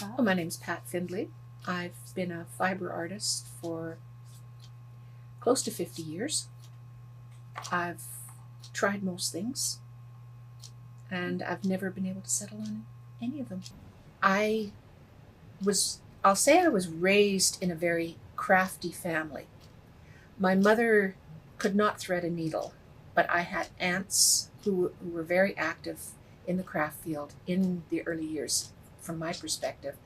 Oh, my name's Pat Findlay. I've been a fiber artist for close to 50 years. I've tried most things, and I've never been able to settle on any of them. I'll say I was raised in a very crafty family. My mother could not thread a needle, but I had aunts who were very active in the craft field in the early years, from my perspective.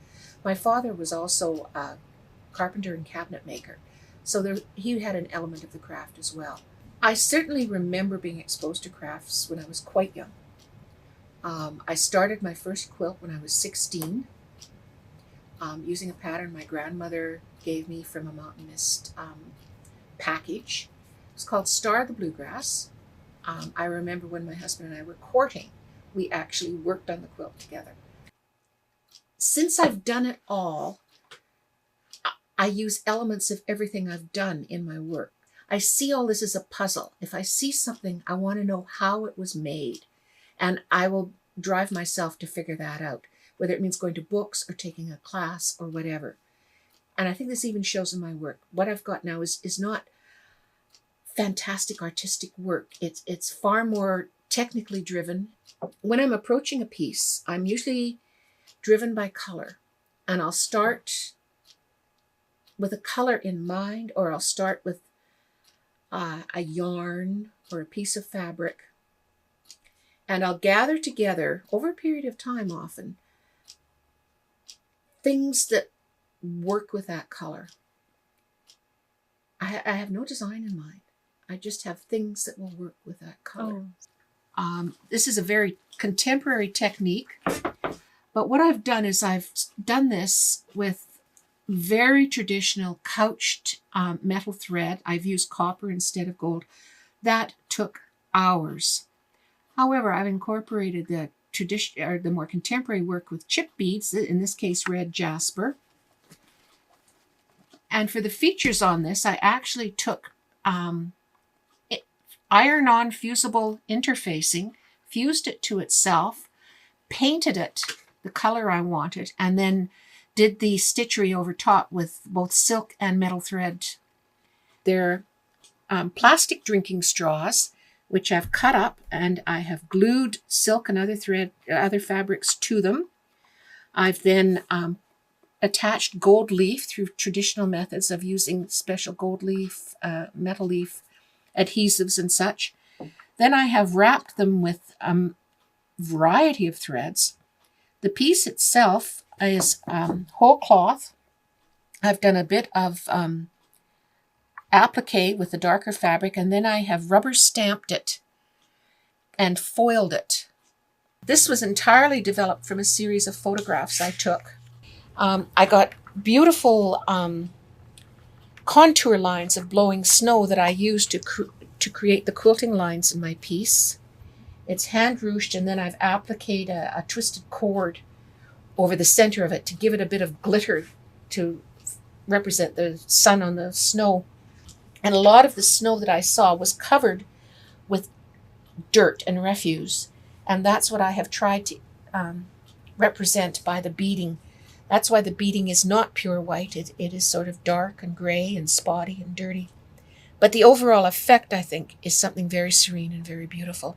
My father was also a carpenter and cabinet maker, so he had an element of the craft as well. I certainly remember being exposed to crafts when I was quite young. I started my first quilt when I was 16, using a pattern my grandmother gave me from a Mountain Mist package. It was called Star of the Bluegrass. I remember when my husband and I were courting, we actually worked on the quilt together. Since I've done it all, I use elements of everything I've done in my work. I see all this as a puzzle. If I see something, I want to know how it was made. And I will drive myself to figure that out, whether it means going to books or taking a class or whatever. And I think this even shows in my work. What I've got now is not fantastic artistic work. It's far more technically driven. When I'm approaching a piece, I'm usually driven by color. And I'll start with a color in mind, or I'll start with a yarn or a piece of fabric. And I'll gather together, over a period of time often, things that work with that color. I have no design in mind. I just have things that will work with that color. This is a very contemporary technique, but what I've done is I've done this with very traditional couched metal thread. I've used copper instead of gold. That took hours. However, I've incorporated the tradition or the more contemporary work with chip beads, in this case red jasper. And for the features on this, I actually took iron-on fusible interfacing, fused it to itself, painted it the color I wanted, and then did the stitchery over top with both silk and metal thread. They're plastic drinking straws, which I've cut up, and I have glued silk and other fabrics to them. I've then attached gold leaf through traditional methods of using special gold leaf, metal leaf adhesives and such. Then I have wrapped them with a variety of threads. The piece itself is whole cloth. I've done a bit of applique with the darker fabric, and then I have rubber stamped it and foiled it. This was entirely developed from a series of photographs I took. I got beautiful contour lines of blowing snow that I used to create the quilting lines in my piece. It's hand ruched, and then I've appliqued a twisted cord over the center of it to give it a bit of glitter to represent the sun on the snow. And a lot of the snow that I saw was covered with dirt and refuse. And that's what I have tried to represent by the beading. That's why the beading is not pure white. It is sort of dark and gray and spotty and dirty. But the overall effect, I think, is something very serene and very beautiful.